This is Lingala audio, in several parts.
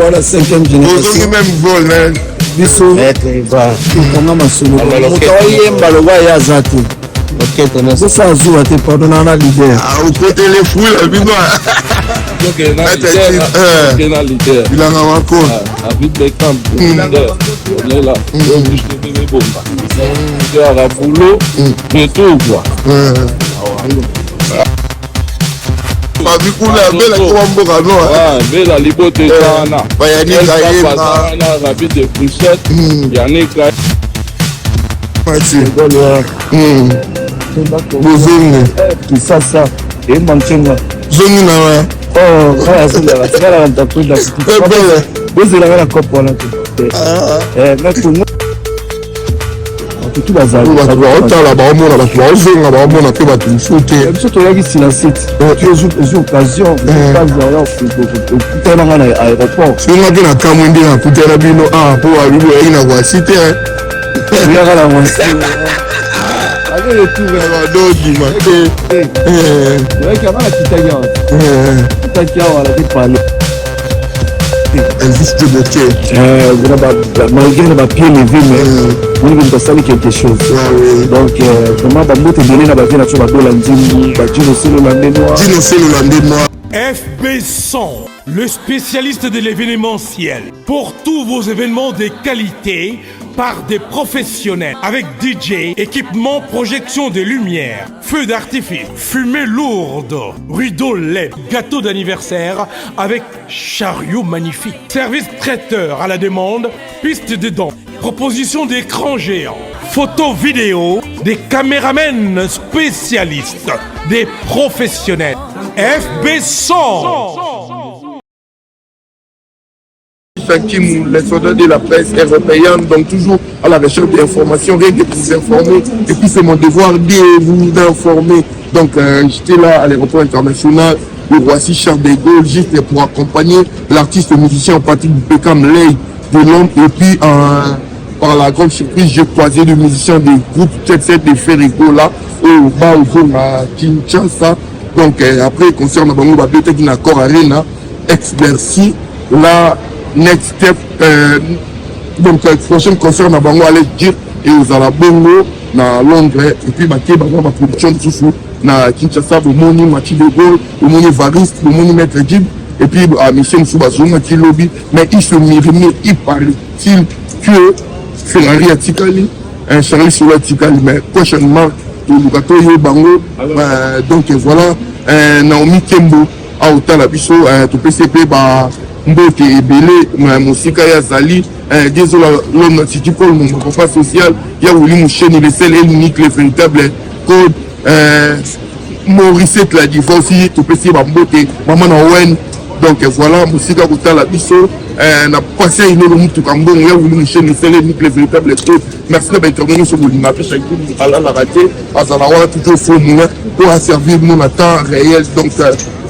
voilà 5e génération même vol man biso kanga masolo moto oyemba loba ye aza te sosa azuwa te pardon na leader okotele fula bino bilanga makolo David Beckham là à boulot bientôt quoi babikula bela kwa mboka no bela libote sana bayanika yeba na rapide poussette yanika bozonge kisasa emancenga zongi na wa bozela na kopo wana te baotala baomona bato baozonga baomona mpe bato mosusu te biso toyaki sila site ozwi occasion okutananga na aéroport songa mpe na kamwe nde nakutana bino mpo babibi oyaki na kwasi te oyaka na mwasi badodima te oyaki anga nakitaki awa kitaki awa alaki pale Elvis de Bokeh. Malgré le pied levé, mais on veut faire quelque chose. Donc, vraiment, on peut donner la base de la FB100, le spécialiste de l'événementiel. Pour tous vos événements de qualité, par des professionnels, avec DJ, équipement, projection de lumière, feux d'artifice, fumée lourde, rideau LED, gâteau d'anniversaire avec chariot magnifique, service traiteur à la demande, piste de danse, proposition d'écran géant, photo vidéo, des caméramens spécialistes, des professionnels. FB100. Kim, les soldats de la presse européenne, donc toujours à la recherche d'informations, rien que pour vous informer. Et puis c'est mon devoir de vous informer. Donc j'étais là à l'aéroport international de Roissy-Charles de Gaulle, juste pour accompagner l'artiste musicien en partie du Beckham Lay de Londres. Et puis par la grande surprise, j'ai croisé le musicien des groupes Jet Set de Ferrigo là, au bas au fond à Kinshasa. Donc après, concernant Bango Bibliothèque Nacor Arena, ex-Bercy, là, next step, donc prochain concert na bango allez dire et aux Alabongo na Londres et puis baké bango ma production sous na Kinshasa au moni Mathieu de Gaulle au moni Variste au moni Maître Djib et puis à Michel Soubazonga qui lobby mais il se murmure il parle-t-il que Ferrari a tikali un Charlie sur la tikali mais prochainement tout le gâteau yo bango donc voilà Naomi Kembo a Otala Biso tout PCP ba mbote ebele musika ya zali désolé l'homme si tu parles mon papa social il y a Willy Moucheni le seul et l'unique le véritable code Maurice la divorce tout petit mbote maman na Owen donc voilà musika kotala biso na passé une autre mutu kambo il y a Willy Moucheni le seul et l'unique le véritable code merci d'intervenir sur le nappe chaque jour à la raté à Zalawa toujours faux moulin pour servir nous en temps réel donc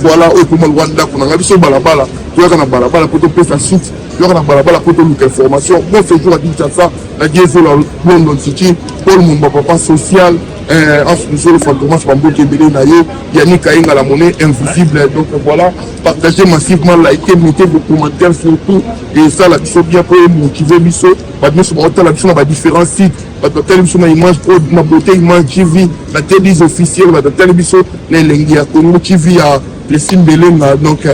voilà au moment Rwanda qu'on a biso balabala tu as na balabala pour te faire suite tu as na balabala pour te lutter information bon séjour à Kinshasa la diesel London City pour le monde papa social en fonction de Fantomas Bambo Kebele Nayo Yannick Kainga la monnaie invisible donc voilà partagez massivement likez mettez vos commentaires surtout et ça la biso bien pour motiver biso ba biso ba la biso na ba différents sites ba tel biso na image pro na beauté image TV la télé officielle ba tel biso les lengi ya Congo TV ya les signes de l'Enga donc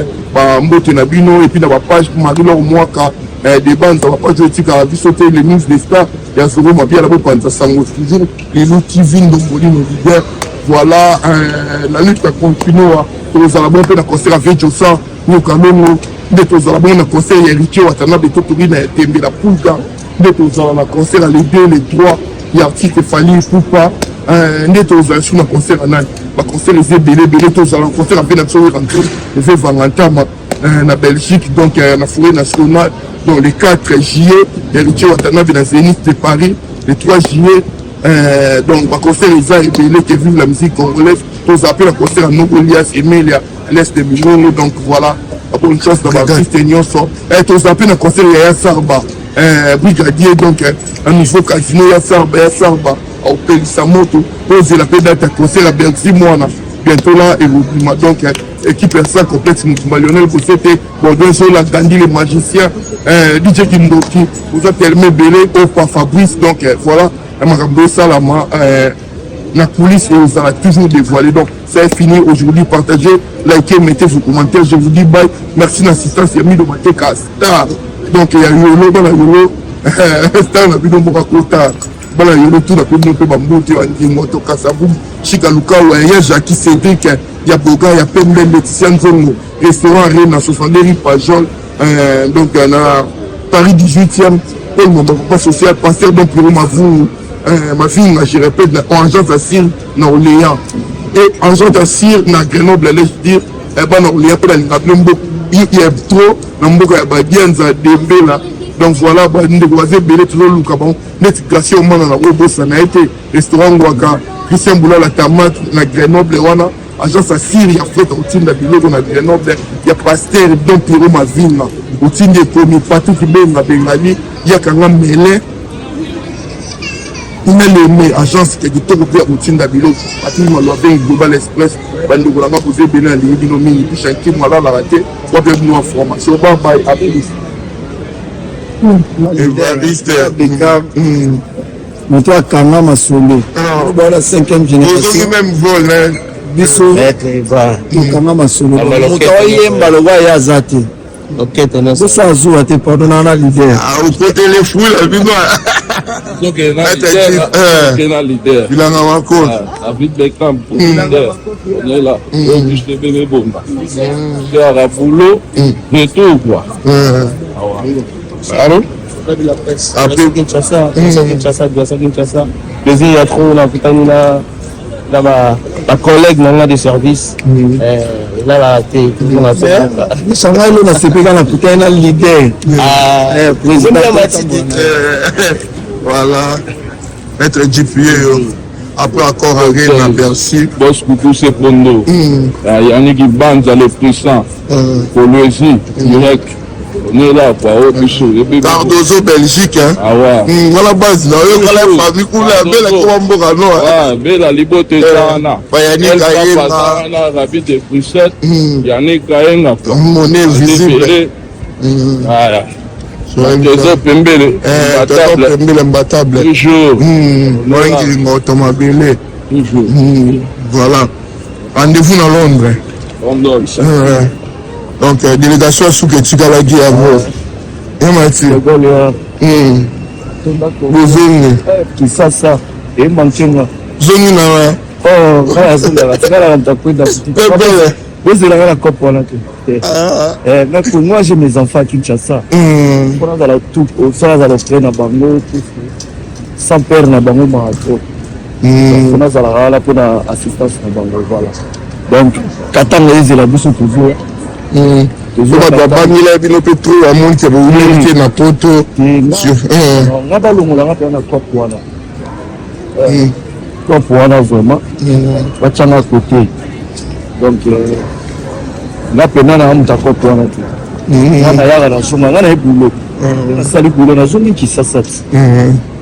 mbote na bino et puis na ba page Marie-Laure Mwaka des bandes na ba page etika biso te les news des stars ya Zoro Mabia la panza sango toujours les TV ndomboli no leader voilà la lutte continue aux alabons pe na concert avec Josa nous Kalongo de aux alabons na concert héritier watana de totori na tembe la pulga de aux na concert les 2 les 3 il y a artiste Fali Poupa ndete aux sur na concert na ba concert les belé tous à concert avec na soirée rentrée les Vangantama na Belgique donc na forêt nationale donc le 4 juillet héritier watana na Zénith de Paris le 3 juillet donc ba concert les arts belé qui vivent la musique congolaise tous appellent la concert à Nogolias et Melia à l'est de Milongo donc voilà bonne chance dans la artiste nyonso et tous appellent la concert ya Sarba brigadier donc un niveau casino ya Sarba au Pelisamoto pose la pédale à concert à Bercy Moana bientôt là et donc équipe est ça complète Lionel Bossete Bordeaux sur la Gandhi les magiciens DJ Kindoki vous a tellement belé au pas Fabrice donc voilà Makambo Salama la coulisse et ça a toujours dévoilé donc c'est fini aujourd'hui partagez likez mettez vos commentaires je vous dis bye merci d'assistance Yami de Mateka Star donc il y a Yolo dans la Yolo Star n'a plus de Morakota voilà Yolo tout la peu monter Bambote Andi Moto Kasabou Chikaluka il y a Jackie Cédric il y a Boga il y a Pembe Laetitia Nzongo restaurant Arena 62 rue Pajol donc on a Paris 18e Paul Mamba social pasteur donc pour ma fille je répète agence à Cire dans Orléans et agence à Cire dans Grenoble allez dire dans Orléans pour la il y a trop dans beaucoup de Dianza Dembela donc voilà nous devons belé toujours le cabon l'éducation au monde dans la robot ça a été restaurant Ouaka Christian Boula la Tamate dans Grenoble wana agence à Cire il y a fait routine d'habiller dans Grenoble il y a pasteur donc Pierrot ma ville routine des commis Patrick Ben na Bengali il y a quand même mêlé on a les agences qui sont très routine d'habilo à tout le monde Global Express bande de la posé bien les binomi chantier voilà la raté pour faire une information bye bye à plus Evariste Beka moto akanga masolo bana 5e génération même vol biso akanga masolo moto oyemba loba ya zate ok tena ça azua te pardon na leader au côté les foules donc na leader bilanga wako David Beckham leader on est là je te bébé bomba c'est à boulot de tout quoi allô après Kinshasa les il y a trop la vitamine là ma collègue n'a de service là la thé sanga lo na sepeka na putain na leader président voilà maître JPA après encore arrivé à Bercy boss coucou c'est Pondo Yannick Banza le puissant Poloésie direct on est là quoi au bichou Cardozo Belgique ah ouais voilà base là la famille coula belle comme mboka no ah belle liberté sana Yannick Kayenga Rabi de Bruxelles Yannick Kayenga mon est visible voilà Tozo Pembele imbattable toujours moi automobile toujours voilà rendez-vous dans Londres donc délégation sous que tu as la guerre et Mathieu Bozongi Kisasa et Mankenga Zongi na oh la coupe moi j'ai mes enfants à Kinshasa on a tout ça dans le train à Bango sans père na Bango marathon on a là pour assistance na Bango voilà donc Katanga ils la bouche toujours babangila bino pe trop à monde que vous voulez na poto sur na balongola na pena coupe wana vraiment wachana côté donc na pena na mta coupe wana tu na yaga na suma na ebulo na sali bulo na zongi Kisasa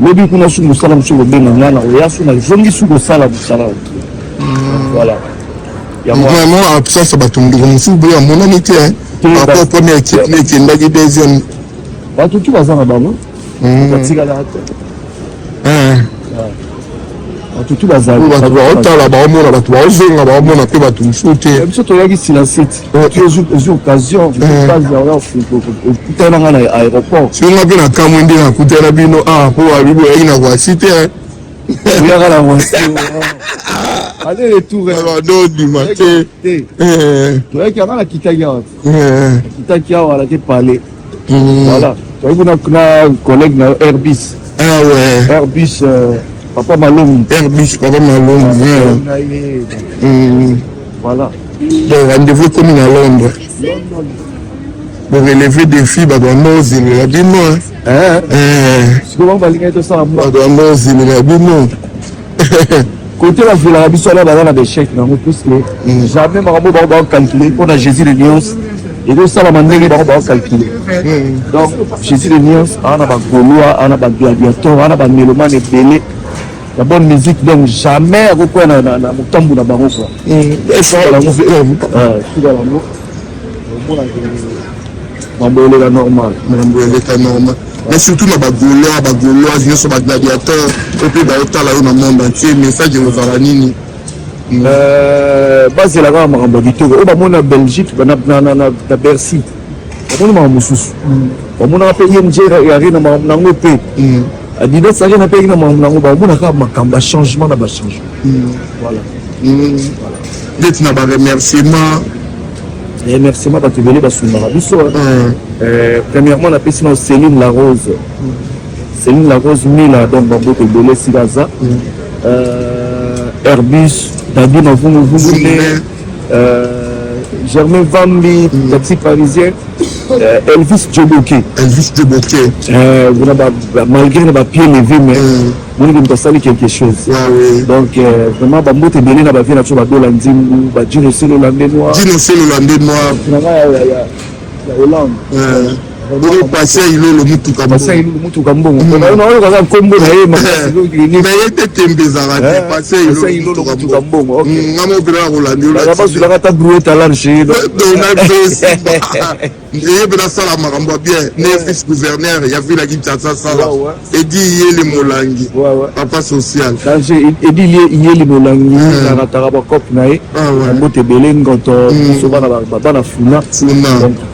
lobi kuna sumu sala msuko benga ngana ya suna zongi suko sala busala voilà vraiment absence batundu musubu ya monanité rapport première équipe qui ndaki deuxième bato tu bazana bango batika la hata bato tu bazana bato otala ba omona bato ba ozenga ba omona pe bato musuté biso to yaki sila site tu occasion je passe derrière kutana ngana aéroport si on a bien kamwe ndi na kutana bino po abibo yina kwa cité yaka la voiture allez les tours do du matin tu vois qu'il y a la kitaki wala ke parler voilà tu vois kuna collègue na Airbus Airbus papa Malongi voilà donc rendez-vous comme à Londres pour relever des filles bah dans la bino comment va linga to ça dans la bino côté la ville la biso là dans des chèques non plus que jamais marabo ba calculer pour la Jésus de Nyons et donc ça la mandenge ba calculer donc Jésus de Nyons ana ba goloa ana ba gladiateur ana ba mélomane belé la bonne musique, donc jamais à quoi na mutambu na bango quoi. Normal. Mais surtout dans Gaulois, ils sont gladiateurs, et puis dans le monde entier, message de Varanini. C'est la gamme en Belgique, na Belgique, na Bercy. On a mususu. On a payé une gère et rien na ngope. Adidas ça rien na payé na ngo ba on a ka makamba changement na ba changement. Voilà. D'être na ba remerciement. Remerciement ba tebele ba sunara biso. Premièrement na pesi na Céline La Rose. Céline La Rose Mila donc ba tebele sigaza. Airbus David na vous Germain Vambi, taxi parisien, Elvis Djoboké. Malgré les pieds levés, mais vous avez passé quelque chose. Donc, vraiment, Bambo est béni dans la vie, il y a Dino c'est l'Hollandais noir. Il y a Hollande. Vous passez il le Mutuka. Passez il le Mutuka Mbongo. On a un combo là, mais passez il le Mutuka Mbongo. Ngamo bela Hollande. La base la rata broué talent chez. Il y a bien ça la marambo bien. Né gouverneur, il y a vu la Kinshasa ça là. Et dit il est Molangi. Papa social. Et dit il est Molangi. La rata raba cop nae. Bambo te beleng quand so bana bana funa.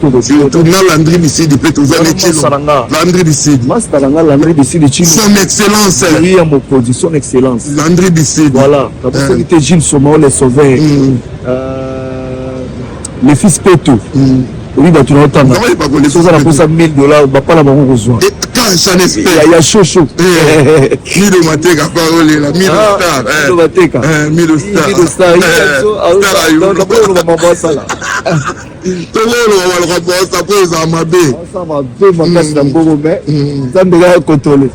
Tout na Landry ici de peut vous aller chez Landry ici. Landry ici de Chino. Son excellence. Oui, à mon produit, son excellence. Landry ici. Voilà. La personnalité Gilles Somao les sauveurs. Les fils Peto. Oui, bah tu l'entends. Les choses à la poste à $1000, pas la banque besoin. Quand j'en espère. Il y a chaud. Milo Mateka, parole là. Milo Star. Tout le monde va le rapporter après les amabés. Ça va deux magasin d'Ambogo, mais ça me regarde contrôler.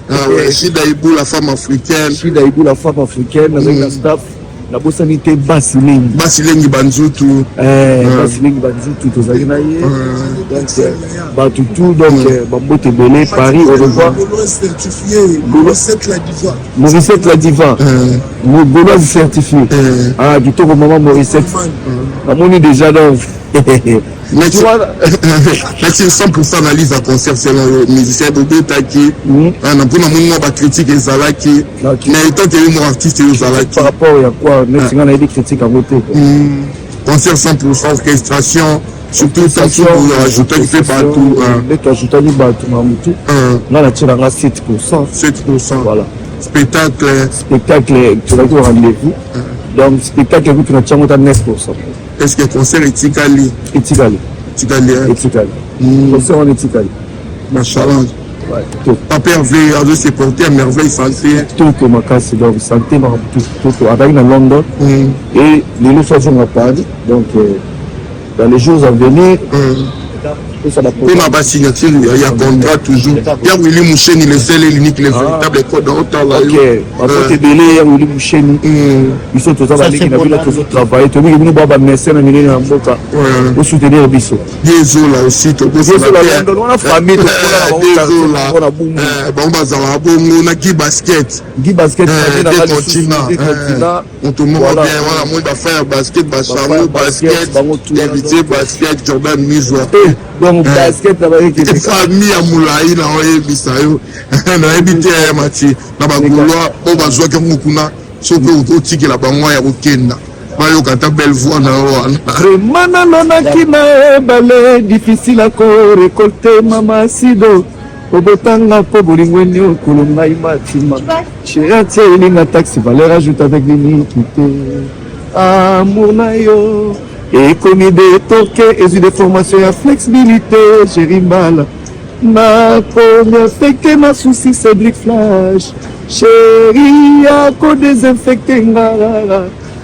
Chida Ibou, la femme africaine. Avec la staff. La bosanité Basiling. Basiling Banzutu. Basiling Banzutu, tout ça. Batutu, donc Bambo Tebele, Paris, au revoir. Morissette la diva. Gauloise certifié. Ah, du tout au moment Morissette. La monnaie déjà donc. Mais tu vois, c'est 100% analyse à concert selon le musicien Bobé Taki. On a pour la critique et Zalaki. Mais étant que mon artiste et Zalaki. Par rapport à quoi, on a des critiques à voter. Concert 100% orchestration. Surtout attention pour ajouter qui fait partout. Dès que ajouter du bateau, là la tire à 7%. 7%. Voilà. Spectacle, tu vas au rendez-vous. Donc spectacle, tu vas tirer 9%. Est-ce que le concert est Tikali? Etikali. Concert en Etikali. Machallah. Papa Hervé a dû se porter à merveille santé. Tout comme casse donc santé tout avec la London et les autres sont à Paris. Donc dans les jours à venir on n'a pas signature, il y a contrat toujours. Il y a Willy Moucheni, le seul et l'unique, le véritable code en temps. Ok, parce que tu belé, il y a Willy Moucheni. Ils sont tous à l'équipe, ils ont travaillé. Tu vois, ils ont un médecin, un million en boca. Pour soutenir Bisso. Désolé aussi, tu peux dire. On a famille, on a boum. On a Guy Basket. Guy Basket, on te montre bien, voilà, moi, faire basket, Bacharou, basket, éviter basket, Jordan Mizoua. Donc basket na ba qui famille à Moulaï na oyebisa yo na ebité ya mati na ba Gaulois o bazwa ke mukuna soko otiki la bango ya kokenda bayo kata belle voix na wana remana nona kina balé difficile à récolter mama sido obotanga po bolingweni okulunga imatima chéria tielinga taxi valeur ajoute avec l'iniquité amour na yo et comme des toquets et des formations à flexibilité, chérie mal. Ma première fait ma souci Cédric Flash. Chérie, à quoi désinfecter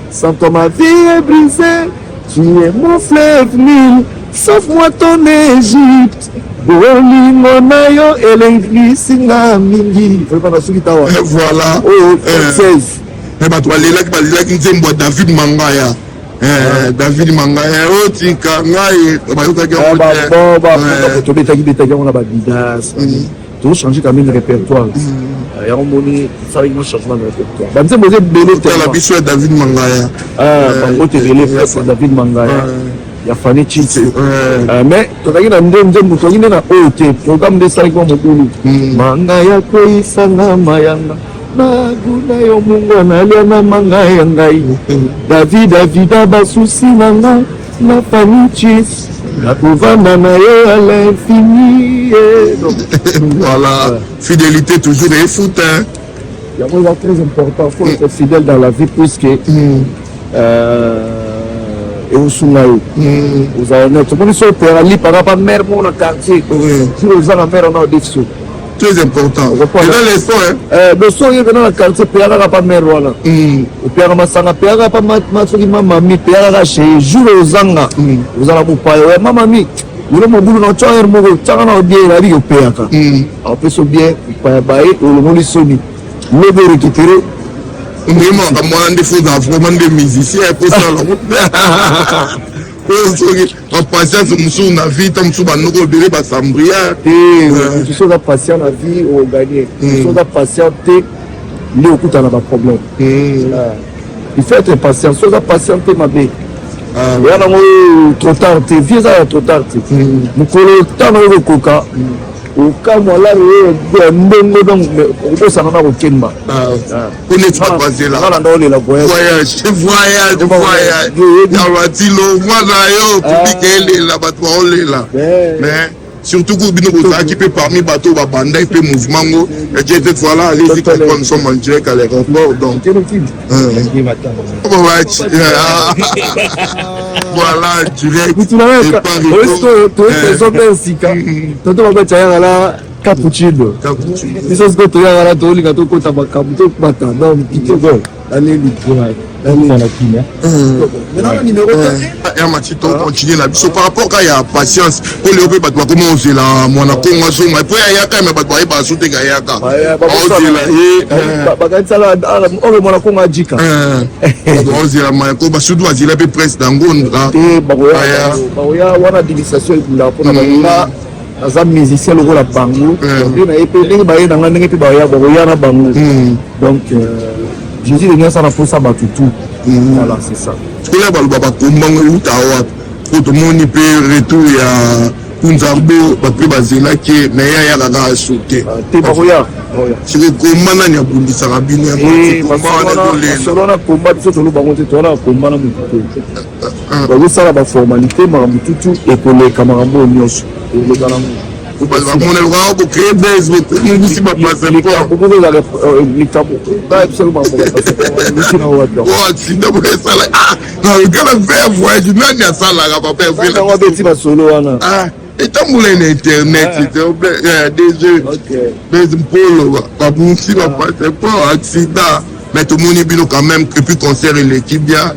sans toi ma vie est brisée. Tu es mon fleuve Nil, sauf-moi ton Égypte. Bolimonayo et l'Ingrisinga Mingi. Voilà. Oh, 16. Mais bah toi, les David Mangaya. David Mangaya, Otika, Ngaï, on a changer quand même le répertoire. yango moni esalaki mo changement na répertoire banzembo eza ebele tala biso ya David Mangaya bango tevele frère David Mangaya ya Fanny Chitsi mais tozalaki na nzembo tozalaki nde na oyo te programme nde esalaki mo mokulu Mangaya koyisanga mayanga naguna yo mungwana alia na Mangaya ngai davida basusi na nga na Fanny Chitsi nakovanda na yo à l'infini. Voilà, fidélité toujours et foot. C'est très important, il faut être fidèle dans la vie puisque et au Sounaï, vous avez net. Vous avez père Ali par rapport à mère mon quartier. Si vous avez la mère on a des sous. Très important. Et dans les sons, le son est dans le quartier, père n'a pas mère voilà. Au père Massanga, père n'a pas matri mamie, père n'a chez jour aux anga. Vous allez vous parler, mamie. Vous avez mon boulot dans le chat, vous avez bien la vie au père. On peut se bien, pas bailler, ou le monde sonne. Le veut récupérer. Vraiment, comme moi, on défaut vraiment des musiciens pour ça. En patience, nous na vie, tant que nous avons des bassambria. Tu sois patient la vie ou gagner. Tu sois patienté, il y a aucun problème. Il faut être patient, sois patienté ma vie. Il y a trop tard, vieux ça trop tard. Nous collons tant de coca. Au cas où là, donc on s'en a au Kemba. On n'est pas passé là. Voyage. Mais surtout que nous avons équipé parmi bateaux, banda et mouvement. Et cette fois-là, allez-y quand nous sommes en direct à l'aéroport. Donc, voilà, direct. Cappuccino. Isso se tu ya la toli ka to kota bakabuto bata na mkitego. Allez liquide. Maintenant numéro 4. Et Matito continue là. Par rapport à la patience, pour les pas comment on sait là, mon Congo so mais pour ya ka mais pas ba sauter ga ya ka. Ba sala on mon Congo ajika. On sait la mais ko ba sudu azila pe presse d'angonda. Baoya wana division la pour na aza musicien lokola bango nde na ye mpe ndenge baye na nga ndenge mpe bakoya na bango donc jésus de nyonso anaposa bato tu voilà c'est ça koya baloba bakombango euta awa po tomoni mpe retour ya kunzarbo bape bazelaki na ye ayakaka asote te bakoya sike komba nani abundisaka bino solo na komba biso tolo bango te towana komba na motu te bazosala baformalité makambo tutu ekoleka makambo oyo nyonso etambola na internet des mpolo babunisi bapasseport accident mais tomoni bino quand même que puis concert l'équipe bien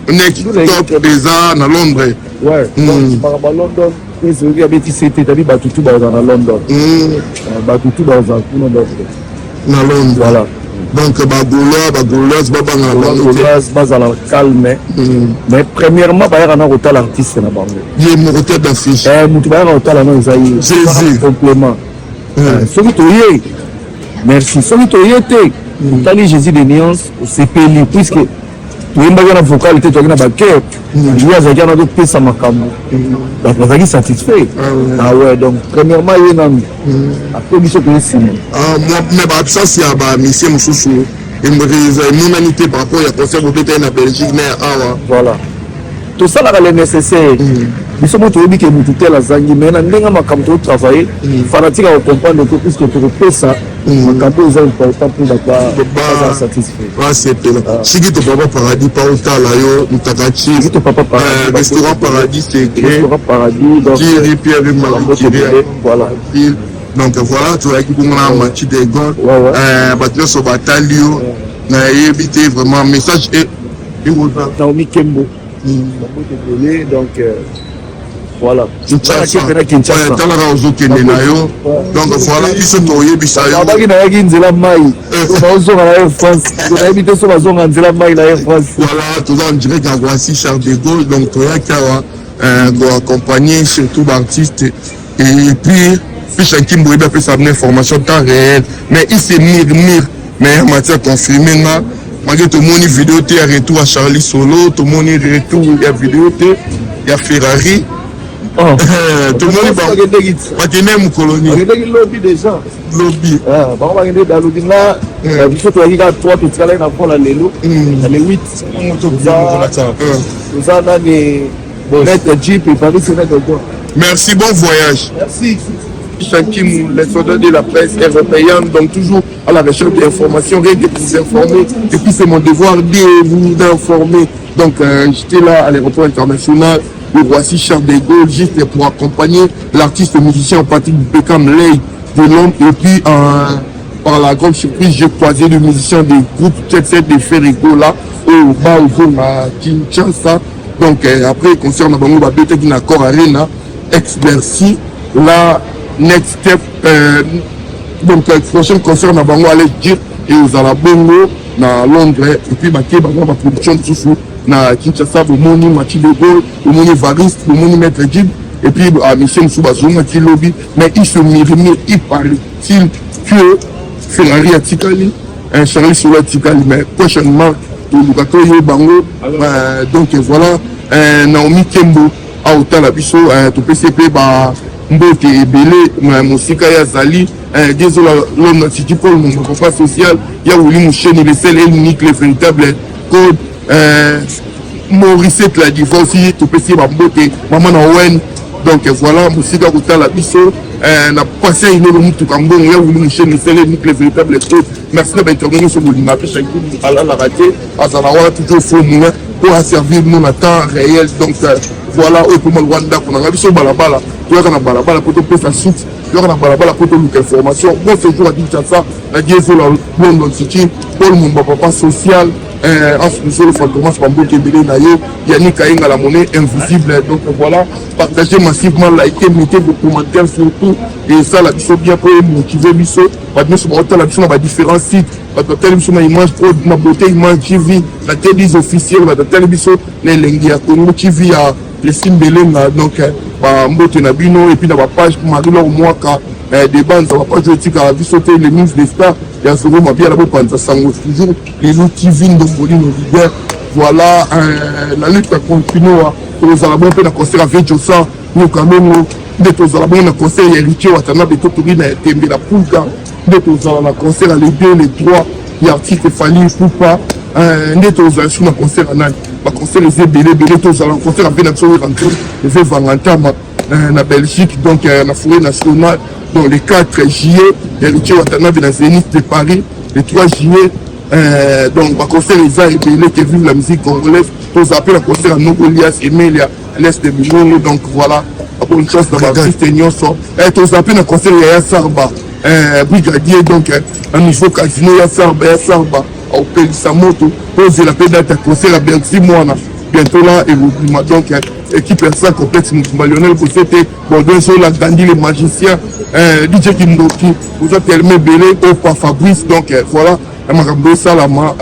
next top eza na Londres London ezoki abeti sete tali bato tu baza na London bato tu baza kuna na Londres voilà donc bagauloise babanga na bagauloise bazala calme mais premièrement bayaka na kotala artiste na bango ye moko tête d'affiche mutu bayaka kotala na eza ye complément soki toye merci soki toye te otali Jésus de Nuance osepeli puisque toyembaki na vocal te toyaki na baker jui azalaki ana topesa makambo bato bazalaki satisfait ouais donc premièrement ye nanu apres biso toye nsima mais baabsence ya bamisie mosusu emonani te par rapport ya concert bobeta na Belgique na ya awa voilà tosalaka le nécessaire biso mo toyebi ke mutu tel azangi mais na ndenge makambo totravaille fanatika kocomprendre ke puisque tokopesa makambo eza important mpo bato baza satisfait basepela siki to papa paradis pa otala yo mutakachi restaurant paradis restaurant paradis kiri pierre malakiri voilà donc voilà toyaki bongo na match de gol bato nyonso batali yo nayebi te vraiment message Naomi Kembo donc voilà talaka ozokende na yo donc voilà biso toyebisa yo abaki nayaki nzela mai bazonga na Air France nayebi te so bazonga nzela mai na Air France voilà toza en direct à Roissy Charles de Gaulle donc toyaki awa koaccompagner surtout baartiste et puis puis Shankim Boyba peut s'amener information temps réel mais il se mire mais en matière confirmée là malgré tout le monde vidéo il y a retour à Charlie Solo tout le monde retour il y a vidéo il y a Ferrari tout le monde va tenir mon colonie lobby déjà lobby bon va gagner dans lobby là il faut qu'il y a 3 tout ça là dans la lelo les 8 ça là des mettre Jeep et Paris c'est mettre quoi. Merci, bon voyage. Merci. Shankim, les soldats de la presse européenne, donc toujours à la recherche d'informations, rien que pour vous informer. Et puis c'est mon devoir de vous informer. Donc j'étais là à l'aéroport international de Roissy-Charles de Gaulle, juste pour accompagner l'artiste musicien Patrick Beckham Lay de Londres. Et puis par la grande surprise, j'ai croisé le musicien des groupes Jet Set de Ferrigo là, au bas au fond à Kinshasa. Donc après, concernant Bango Babete qui n'a encore Arena, ex-Bercy, la next step, donc prochain concert na Bango allez dire et aux Alabongo na Londres et puis Baké Bango ma production de sous na Kinshasa, Bomoni, Machi de Gaulle, Bomoni Variste, Bomoni Maître Jib et puis à Michel Moussoubazo, Machi Lobby, mais il se murmure, il parle-t-il que Ferrari a Tikali, un Charlie Soula Tikali, mais prochainement Bango, donc voilà Naomi Kembo a autant la biso to PCP ba mbote ebele musika ya zali désolé l'homme n'titi pour mon compas social ya Willy Moucheni le seul et unique le véritable code Maurice la divorce to PCP ba mbote maman na Owen donc voilà musika autant la biso na passé une autre mutu kambo ya Willy Moucheni le seul et unique le véritable code merci d'intervenir sur le linapé chaque à la raté à Zalawa toujours faux moulin pour servir nous en temps réel donc voilà au pour le Rwanda qu'on a vu sur balabala il y a un balabala pour te faire sa suite il y a un balabala pour te donner information bon ce jour à Kinshasa la Diesel London City pour mon papa social en fonction de Fantomas Bambo Kebele Nayo Yannick Kainga la monnaie invisible donc voilà partagez massivement likez mettez vos commentaires surtout et ça la biso bien pour motiver biso pas de sur la biso dans différents sites pas de télévision na image pro na beauté image TV la télévision officielle la télévision les lengi à Congo TV à les Simbelenga donc ba mbote na bino et puis dans la page Marie-Laure Mwaka des bandes ça va pas jouer tika vu sauter les news des stars il y a souvent ma bien là pour penser sango toujours les loups TV de Bolino leader voilà la lutte continue aux alabons pe na concert avec Josa nous quand même de tous alabons na concert héritier watana de totori na tembe la pulka de tous na concert les 2 les 3 il y a article Fali Poupa de tous sur na concert na concert les belé tous na concert avec na so rentré le fait Valentin na Belgique donc na forêt nationale dans le 4 juillet héritier watana de la Zénith de Paris le 3 juillet donc ma concert les arts et belé qui vivent la musique congolaise tous appellent un concert à Nogolias et Melia à l'est de Milano donc voilà bonne chance dans ma artiste nyonso et tous appellent un concert ya Sarba brigadier donc un niveau casino ya Sarba au pays Samoto pose la pédale à concert à Bercy Moana bientôt là et donc équipe ça complète Lionel Bossété Bordeaux sur la Gandhi les magiciens DJ Kindoki vous êtes tellement belé au Fabrice donc voilà Marambo Salama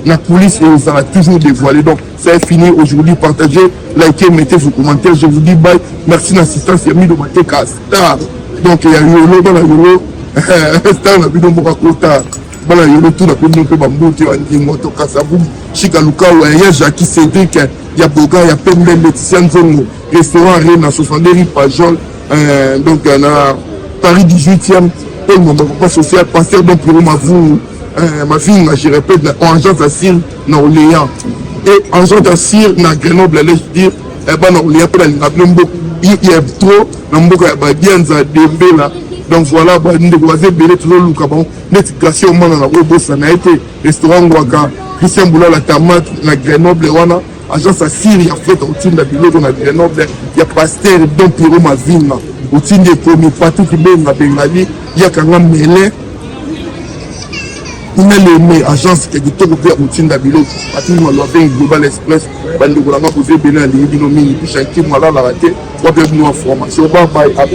la police et vous allez toujours dévoiler donc c'est fini aujourd'hui partagez likez mettez vos commentaires je vous dis bye merci d'assistance Yami de Mateka Star donc il y a Yolo dans la Yolo Star la vidéo Mokakota bala Yolo tout la première peu bambote en moto Kasabu Chikaluka ou il y a Jackie Cédric il y a Boga il y a Pembe Laetitia Nzongo restaurant Arena 62 rue Pajol donc on a Paris 18e pour mon papa social pasteur donc pour ma fille je répète en agence à Cire na Orléans et en agence à Cire na Grenoble allez dire na Orléans pour la Nablembo il y a trop na mboka ya Badianza Dembe là donc voilà ba ndeko bazé belé toujours luka bon net classé au monde na bossa na été restaurant Ngwaka Christian Boula la Tamate na Grenoble wana agence à Cire il y a fait au team de biloko na Grenoble il y a pasteur donc Pierrot Mavina au team de commis partout qui benga bengali il y a kanga Melé on a les agences qui sont ouvertes au team d'Abilo à tout le monde avec Global Express bande de la posé Bénin les binomines puis chaque mois là la raté on peut nous en formation bye bye à